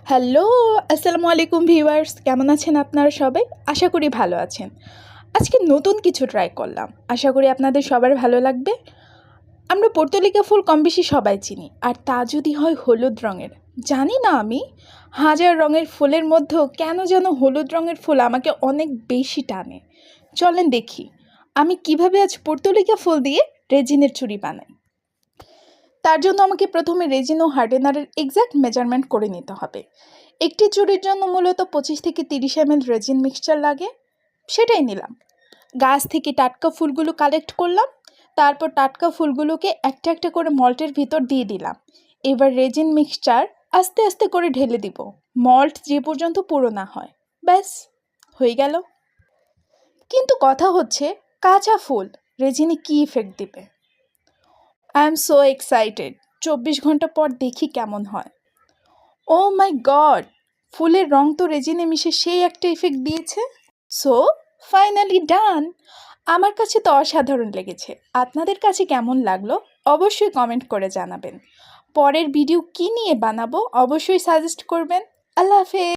Hello, আসসালামু আলাইকুম viewers, কেমন আছেন আপনারা সবাই? আশা করি ভালো আছেন। আজকে নতুন কিছু ট্রাই করলাম, আশা করি আপনাদের সবার ভালো লাগবে। আমরা পর্তুলিকা ফুল কম বেশি সবাই চিনি, আর তা যদি হয় হলুদ রঙের। জানি না আমি, হাজার রঙের ফুলের মধ্যেও কেন যেন হলুদ রঙের ফুল আমাকে অনেক বেশি টানে। চলেন দেখি আমি কিভাবে আজ পর্তুলিকা ফুল দিয়ে রেজিনের চুড়ি বানাই। তার জন্য আমাকে প্রথমে রেজিন ও হার্ডেনারের এক্স্যাক্ট মেজারমেন্ট করে নিতে হবে। একটি চুড়ির জন্য মূলত 25 থেকে 30 ml রেজিন মিক্সচার লাগে, সেটাই নিলাম। গাছ থেকে টাটকা ফুলগুলো কালেক্ট করলাম, তারপর টাটকা ফুলগুলোকে একটা একটা করে মল্টের ভিতর দিয়ে দিলাম। এবার রেজিন মিক্সচার আস্তে আস্তে করে ঢেলে দিব, মল্ট যে পর্যন্ত পুরো না হয়। ব্যাস, হয়ে গেল। কিন্তু কথা হচ্ছে, কাঁচা ফুল রেজিনে কী ইফেক্ট দিবে? I am so excited. 24 ঘন্টা পর দেখি কেমন হয়। ও মাই গড, ফুলের রং তো রেজিনে মিশে সেই একটা ইফেক্ট দিয়েছে। সো ফাইনালি ডান। আমার কাছে তো অসাধারণ লেগেছে। আপনাদের কাছে কেমন লাগলো অবশ্যই কমেন্ট করে জানাবেন। পরের ভিডিও কী নিয়ে বানাবো অবশ্যই সাজেস্ট করবেন। আল্লাহ হাফেজ।